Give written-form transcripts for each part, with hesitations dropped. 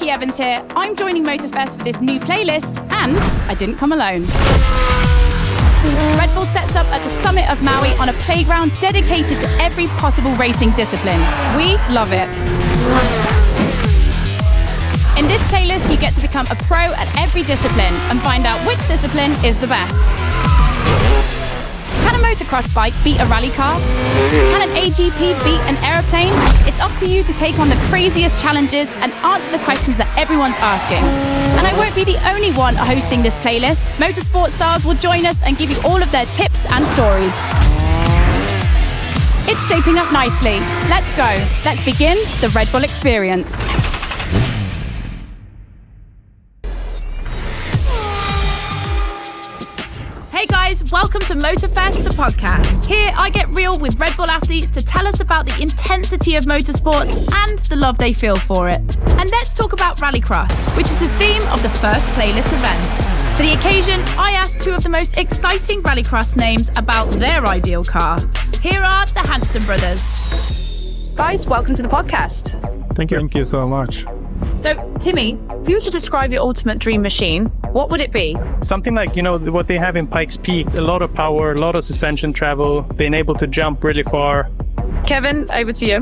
Becky Evans here. I'm joining Motorfest for this new playlist, and I didn't come alone. Red Bull sets up at the summit of Maui on a playground dedicated to every possible racing discipline. We love it. In this playlist, you get to become a pro at every discipline and find out which discipline is the best. Can a motocross bike beat a rally car? Can an AGP beat an aeroplane? It's up to you to take on the craziest challenges and answer the questions that everyone's asking. And I won't be the only one hosting this playlist. Motorsport stars will join us and give you all of their tips and stories. It's shaping up nicely. Let's go. Let's begin the Red Bull experience. Hey guys, welcome to Motorfest, the podcast. Here I get real with Red Bull athletes to tell us about the intensity of motorsports and the love they feel for it. And let's talk about Rallycross, which is the theme of the first playlist event. For the occasion, I asked two of the most exciting Rallycross names about their ideal car. Here are the Hanson brothers. Guys, welcome to the podcast. Thank you. Thank you so much. So, Timmy, if you were to describe your ultimate dream machine, what would it be? Something like, what they have in Pikes Peak, a lot of power, a lot of suspension travel, being able to jump really far. Kevin, over to you.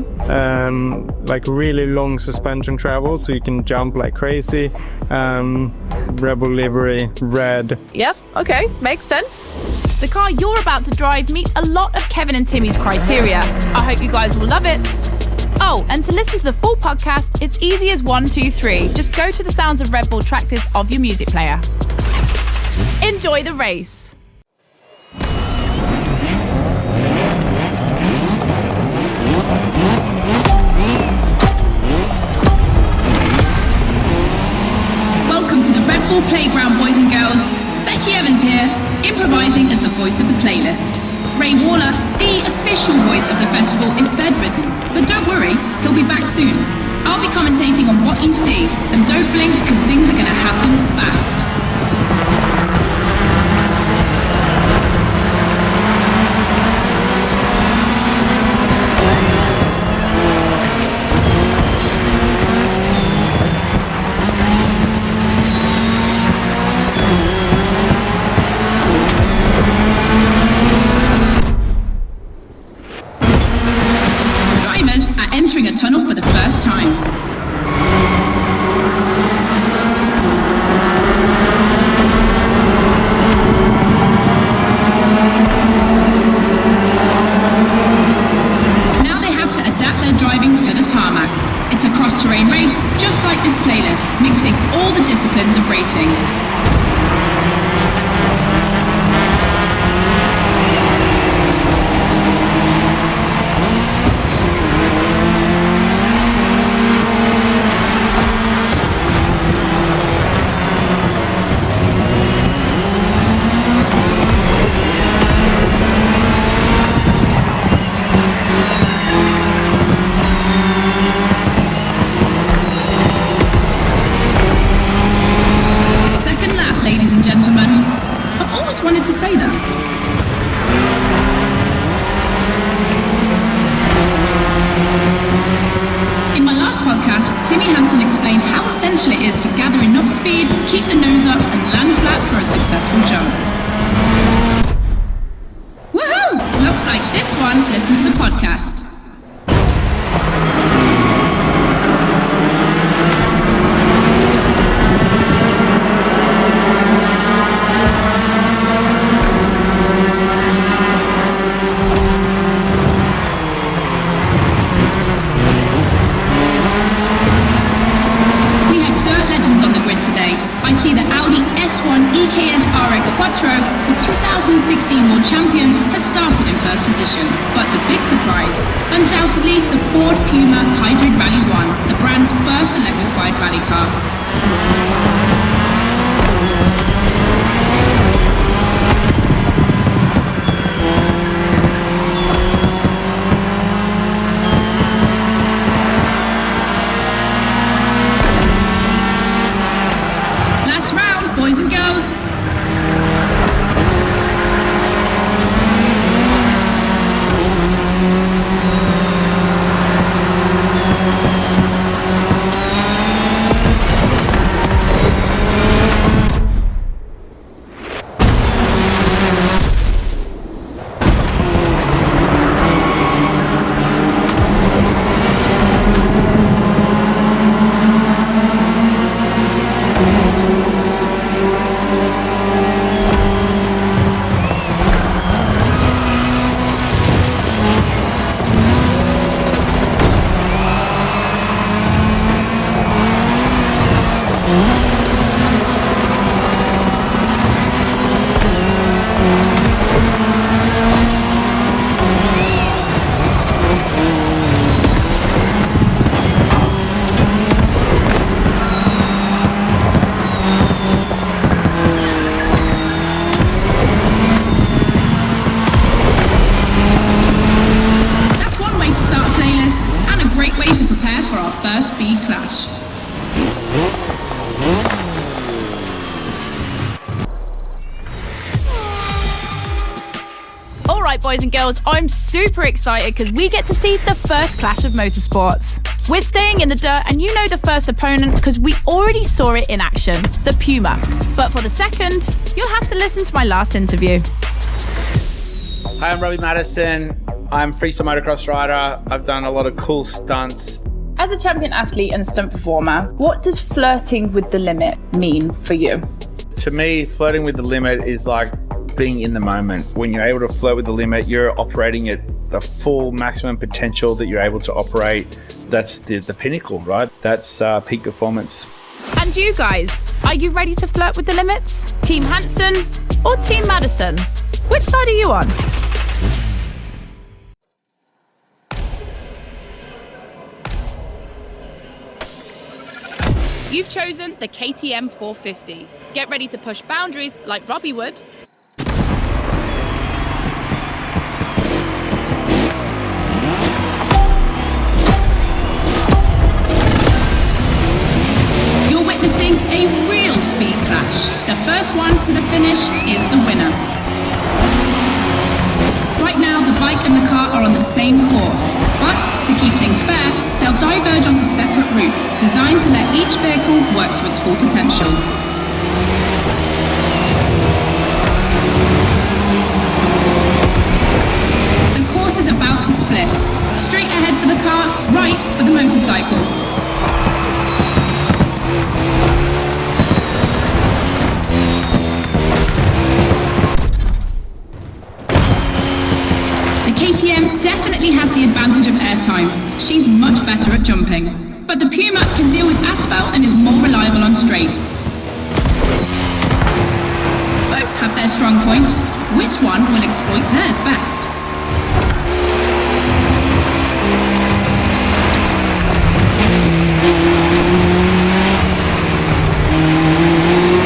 Like really long suspension travel, so you can jump like crazy. Rebel livery, red. Yep, okay, makes sense. The car you're about to drive meets a lot of Kevin and Timmy's criteria. I hope you guys will love it. Oh, and to listen to the full podcast, it's easy as 1, 2, 3. Just go to the Sounds of Red Bull track list of your music player. Enjoy the race. Welcome to the Red Bull Playground, boys and girls. Becky Evans here, improvising as the voice of the playlist. Ray Waller, the official voice of the festival, is bedridden, but don't worry, he'll be back soon. I'll be commentating on what you see, and don't blink because things are going to happen fast. Entering a tunnel for the first time. Now they have to adapt their driving to the tarmac. It's a cross-terrain race, just like this playlist, mixing all the disciplines of racing. Ladies and gentlemen, I've always wanted to say that. In my last podcast, Timmy Hanson explained how essential it is to gather enough speed, keep the nose up, and land flat for a successful jump. Woohoo! Looks like this one listens to the podcast. I see the Audi S1 EKS RX Quattro, the 2016 World Champion, has started in first position. But the big surprise, undoubtedly the Ford Puma Hybrid Rally 1, the brand's first electrified rally car. Boys and girls. first speed clash. Alright boys and girls, I'm super excited because we get to see the first clash of motorsports. We're staying in the dirt and you know the first opponent because we already saw it in action, the Puma. But for the second, you'll have to listen to my last interview. Hi, I'm Robbie Madison. I'm freestyle motocross rider. I've done a lot of cool stunts. As a champion athlete and stunt performer, what does flirting with the limit mean for you? To me, flirting with the limit is like being in the moment. When you're able to flirt with the limit, you're operating at the full maximum potential that you're able to operate. That's the pinnacle, right? That's peak performance. And you guys, are you ready to flirt with the limits? Team Hansen or Team Madison? Which side are you on? You've chosen the KTM 450. Get ready to push boundaries like Robbie would. You're witnessing a real speed clash. The first one to the finish is the winner. Right now, the bike and the car are on the same course, but to keep things fair, they'll diverge onto separate routes, designed to let each vehicle work to its full potential. The course is about to split. Straight ahead for the car, right for the motorcycle. The KTM definitely has the advantage of airtime. She's much better at jumping. But the Puma can deal with asphalt and is more reliable on straights. Both have their strong points. Which one will exploit theirs best?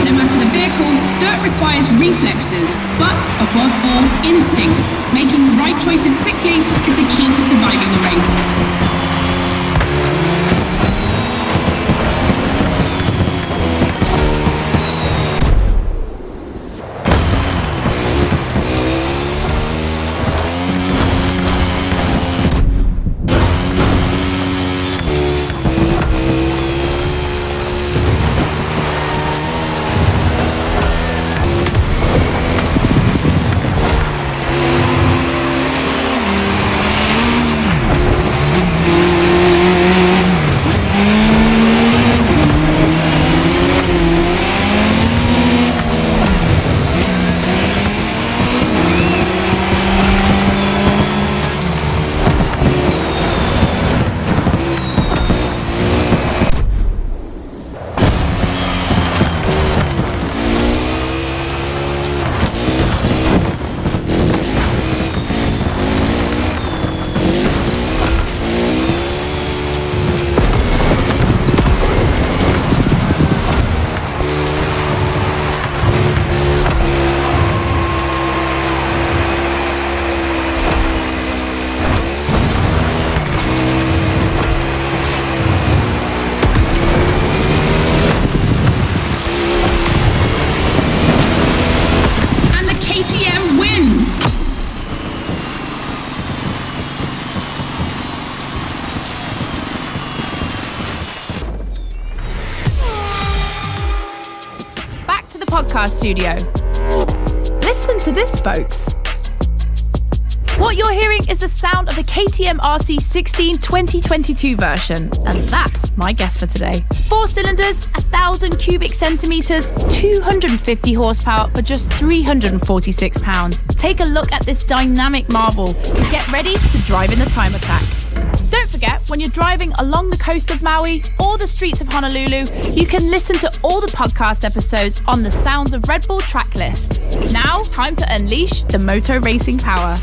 No matter the vehicle, dirt requires reflexes, but above all, instinct. Making the right choices quickly is the key to surviving the race. Podcast studio. Listen to this, folks. What you're hearing is the sound of the KTM RC16 2022 version, and that's my guess for today. 4 cylinders, 1,000 cubic centimeters, 250 horsepower for just 346 pounds. Take a look at this dynamic marvel and get ready to drive in the time attack. Don't forget, when you're driving along the coast of Maui or the streets of Honolulu, you can listen to all the podcast episodes on the Sounds of Red Bull track list. Now, time to unleash the moto racing power.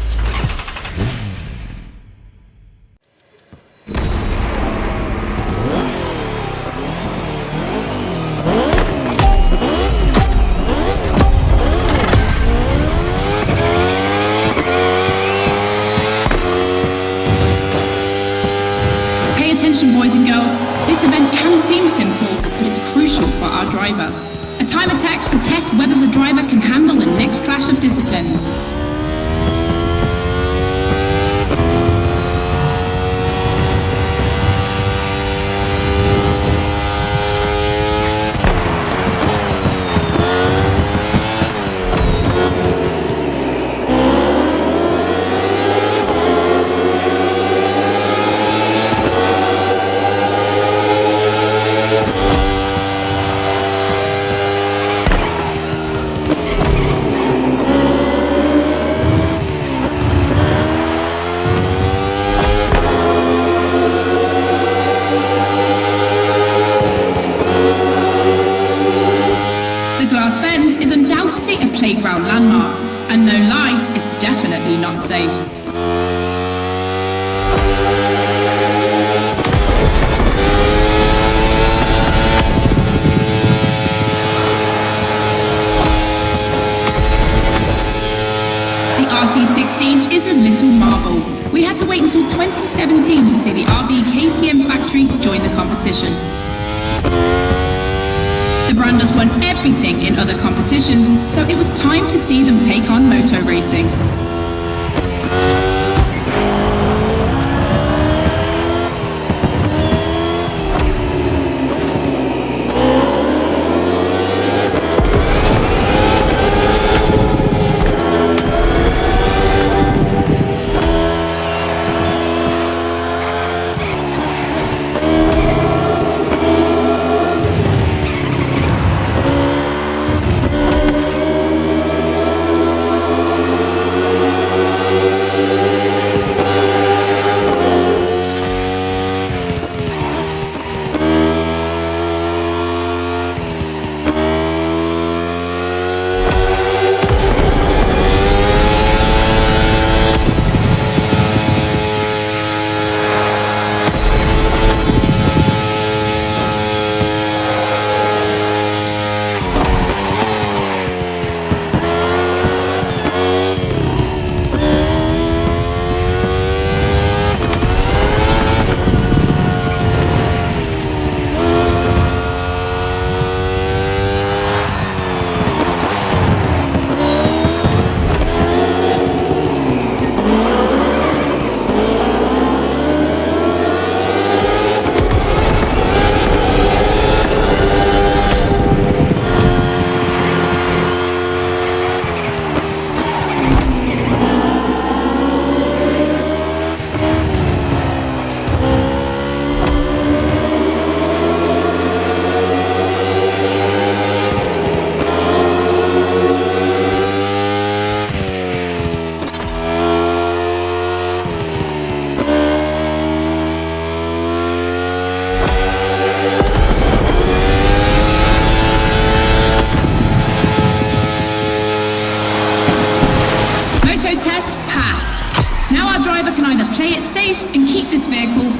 attention, boys and girls. This event can seem simple, but it's crucial for our driver. A time attack to test whether the driver can handle the next clash of disciplines. Playground landmark, and no lie, it's definitely not safe. The RC16 is a little marvel. We had to wait until 2017 to see the RB KTM factory join the competition. The brand has won everything in other competitions, so it was time to see them take on moto racing.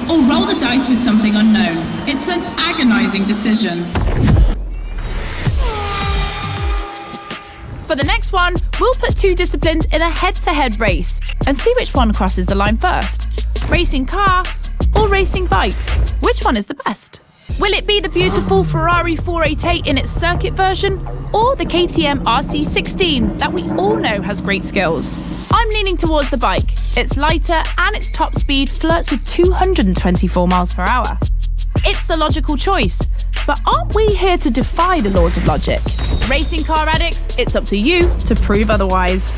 Or roll the dice with something unknown. It's an agonizing decision. For the next one, we'll put two disciplines in a head-to-head race and see which one crosses the line first. Racing car or racing bike? Which one is the best? Will it be the beautiful Ferrari 488 in its circuit version, or the KTM RC16 that we all know has great skills? I'm leaning towards the bike. It's lighter and its top speed flirts with 224 miles per hour. It's the logical choice, but aren't we here to defy the laws of logic? Racing car addicts, it's up to you to prove otherwise.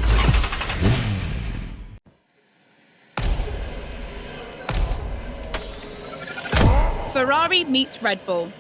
Ferrari meets Red Bull.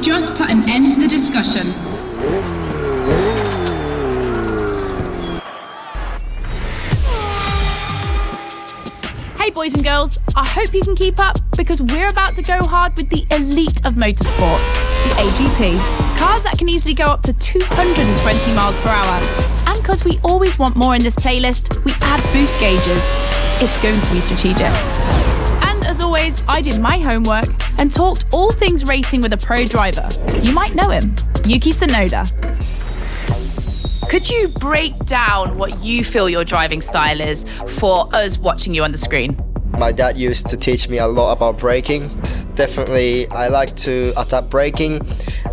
just put an end to the discussion. Hey boys and girls, I hope you can keep up because we're about to go hard with the elite of motorsports, the AGP. Cars that can easily go up to 220 miles per hour. And because we always want more in this playlist, we add boost gauges. It's going to be strategic. And as always, I did my homework and talked all things racing with a pro driver. You might know him, Yuki Tsunoda. Could you break down what you feel your driving style is for us watching you on the screen? My dad used to teach me a lot about braking. Definitely, I like to adapt braking.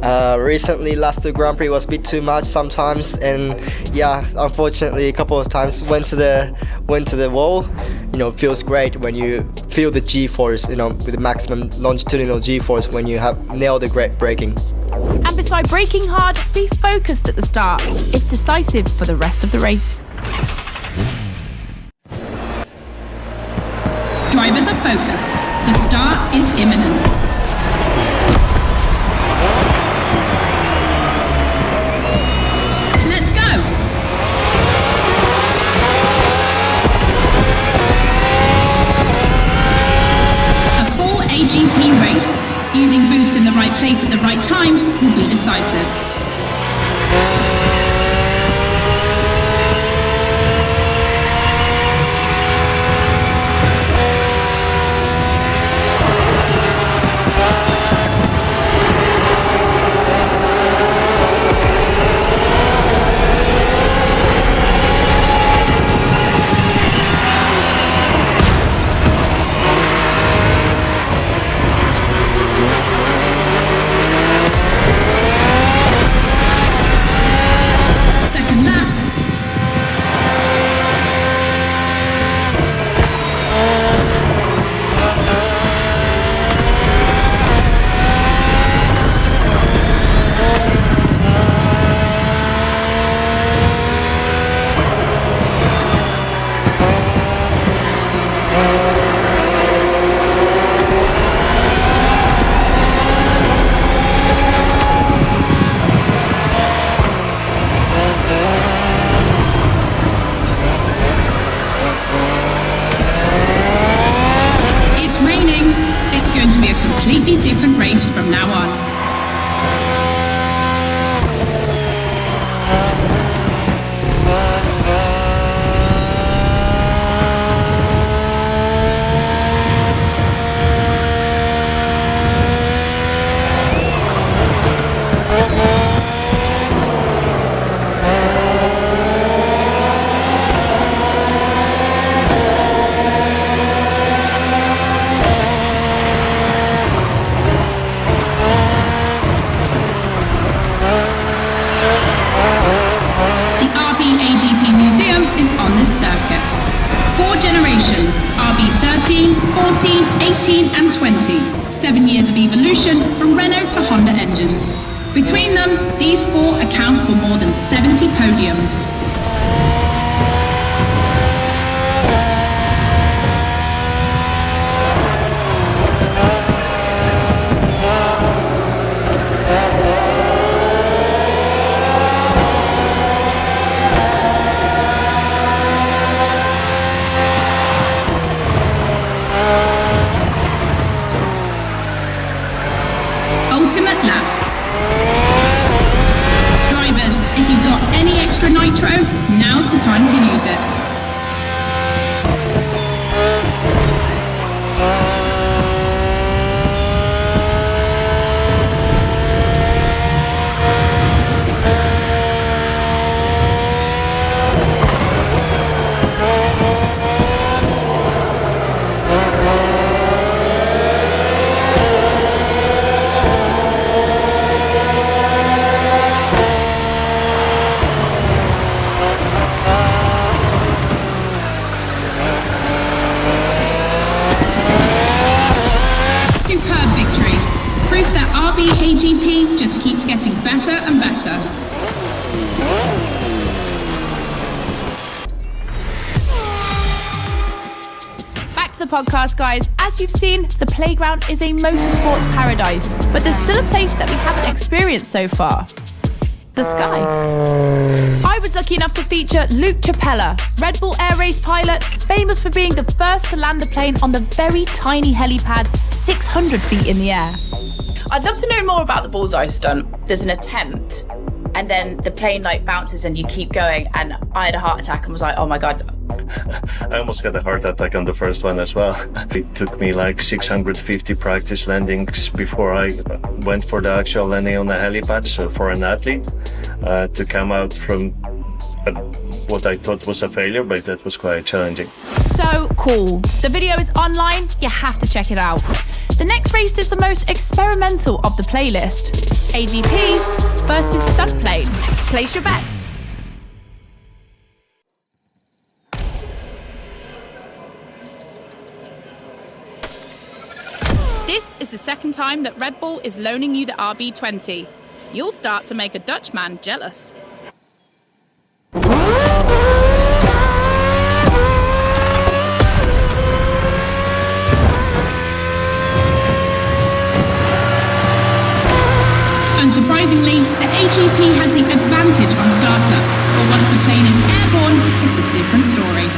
Recently, last two Grand Prix was a bit too much sometimes, and yeah, unfortunately, a couple of times went to the wall. You know, it feels great when you feel the G-force. You know, with the maximum longitudinal G-force when you have nailed the great braking. And beside braking hard, be focused at the start. It's decisive for the rest of the race. Drivers are focused. The start is imminent. Let's go! A full AGP race, using boosts in the right place at the right time, will be decisive. Completely different race from now on. Circuit. 4 generations, RB13, 14, 18 and 20. 7 years of evolution from Renault to Honda engines. Between them, these 4 account for more than 70 podiums. Ultimate lap. Drivers, if you've got any extra nitro, now's the time to use it. Proof that RB AGP just keeps getting better and better. Back to the the podcast, guys. As you've seen, the playground is a motorsports paradise, but there's still a place that we haven't experienced so far. The sky. I was lucky enough to feature Luke Chapella, Red Bull Air Race pilot, famous for being the first to land the plane on the very tiny helipad 600 feet in the air. I'd love to know more about the bullseye stunt. There's an attempt, and then the plane like bounces and you keep going, and I had a heart attack and was like, oh my God. I almost got a heart attack on the first one as well. It took me like 650 practice landings before I went for the actual landing on the helipad. So for an athlete to come out from what I thought was a failure, but that was quite challenging. So cool. The video is online, you have to check it out. The next race is the most experimental of the playlist. AGP versus stunt plane. Place your bets. This is the second time that Red Bull is loaning you the RB20. You'll start to make a Dutchman jealous. Unsurprisingly, the AGP has the advantage on starter, but once the plane is airborne, it's a different story.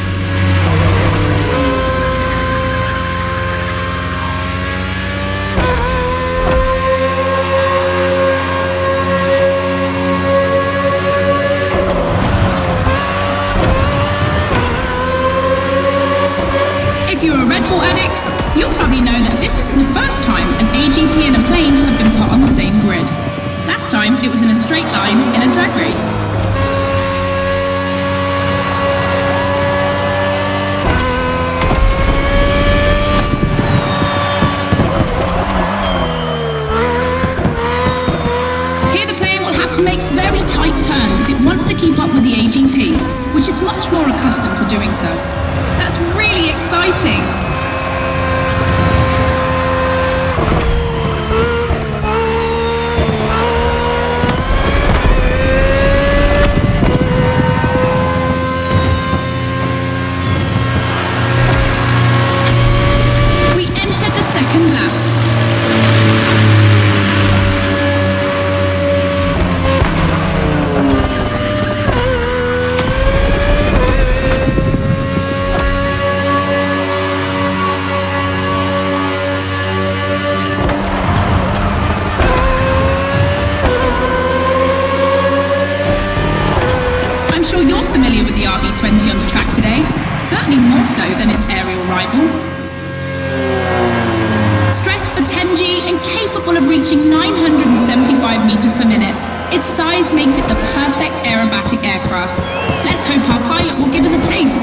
If you're a Red Bull addict, you'll probably know that this isn't the first time an AGP and a plane have been put on the same grid. Last time, it was in a straight line in a drag race. Here the plane will have to make very tight turns if it wants to keep up with the AGP, which is much more accustomed to doing so. That's really exciting! We entered the second lap. I'm sure you're familiar with the RB20 on the track today, certainly more so than its aerial rival. Stressed for 10G and capable of reaching 975 meters per minute, its size makes it the perfect aerobatic aircraft. Let's hope our pilot will give us a taste.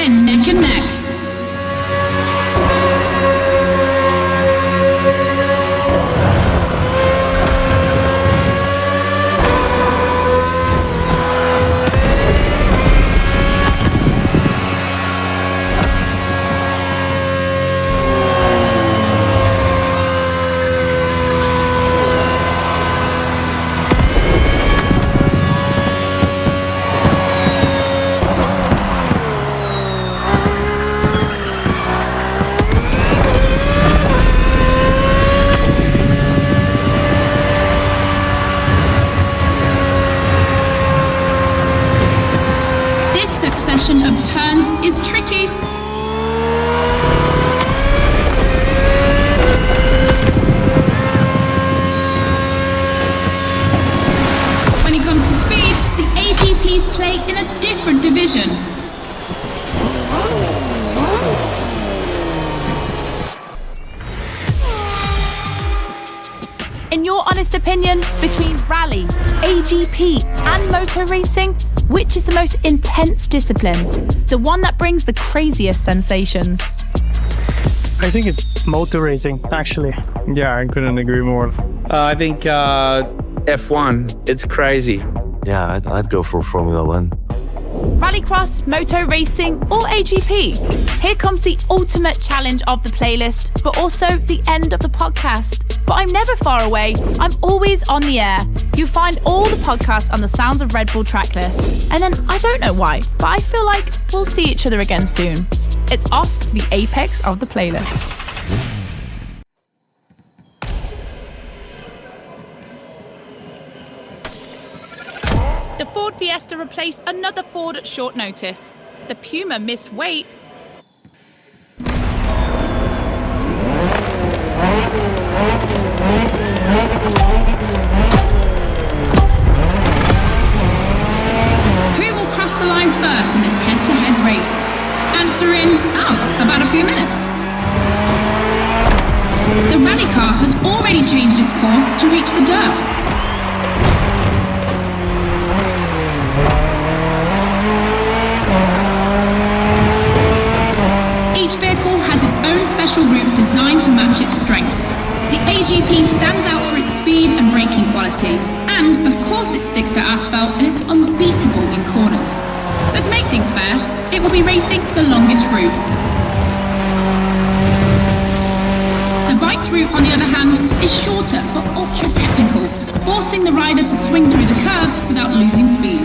Neck and neck. Succession of turns is tricky. When it comes to speed, the AGPs play in a different division. In your honest opinion, between rally, AGP, and motor racing, which is the most intense discipline? The one that brings the craziest sensations? I think it's motor racing, actually. Yeah, I couldn't agree more. I think F1. It's crazy. Yeah, I'd go for Formula One. Rallycross, moto racing, or AGP? Here comes the ultimate challenge of the playlist, but also the end of the podcast. But I'm never far away. I'm always on the air. You find all the podcasts on the Sounds of Red Bull tracklist. And then I don't know why, but I feel like we'll see each other again soon. It's off to the apex of the playlist. The Ford Fiesta replaced another Ford at short notice. The Puma missed weight. Who will cross the line first in this head-to-head race? Answer in, about a few minutes. The rally car has already changed its course to reach the dirt. Each vehicle has its own special route designed to match its strengths. The AGP stands out for its speed and braking quality, and of course it sticks to asphalt and is unbeatable in corners. So to make things fair, it will be racing the longest route. The bike's route, on the other hand, is shorter but ultra technical, forcing the rider to swing through the curves without losing speed.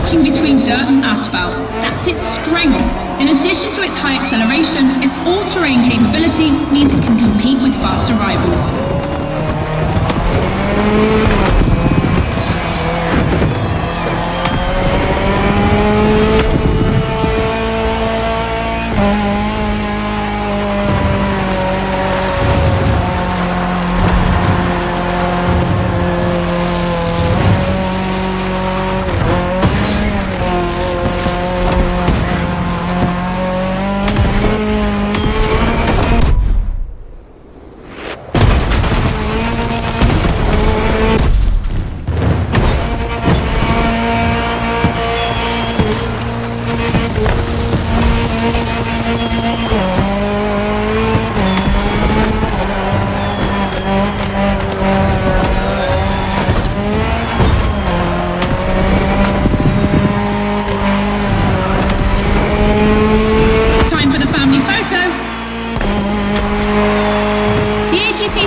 Between dirt and asphalt. That's its strength. In addition to its high acceleration, its all-terrain capability means it can compete with faster rivals.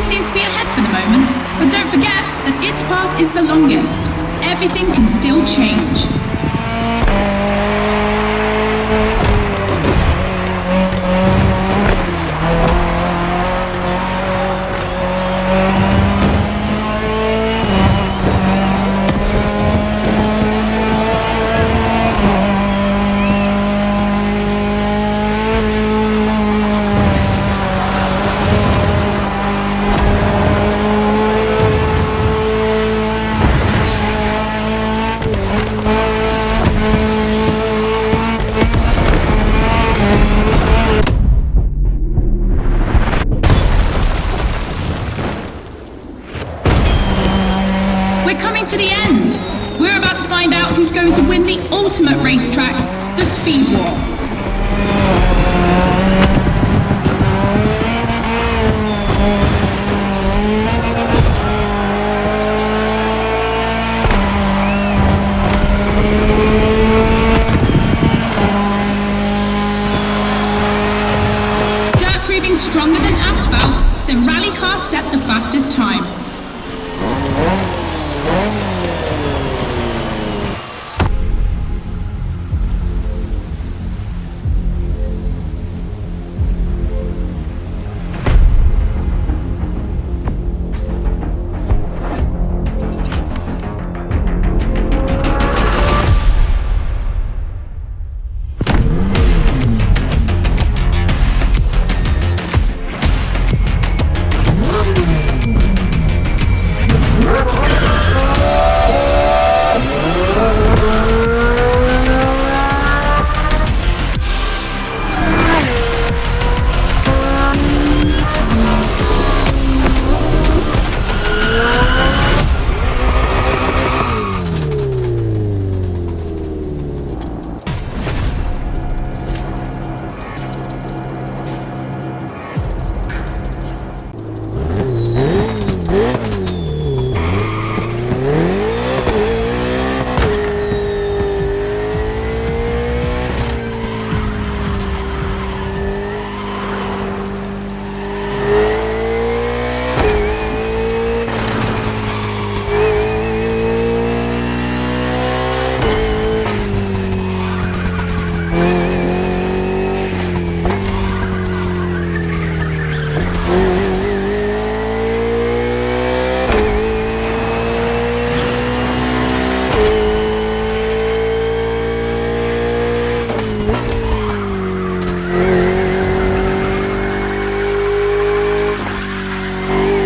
Seems to be ahead for the moment, but don't forget that its path is the longest. Everything can still change. To the end. We're about to find out who's going to win the ultimate racetrack, the Speed War. Dirt proving stronger than asphalt, the rally car set the fastest time.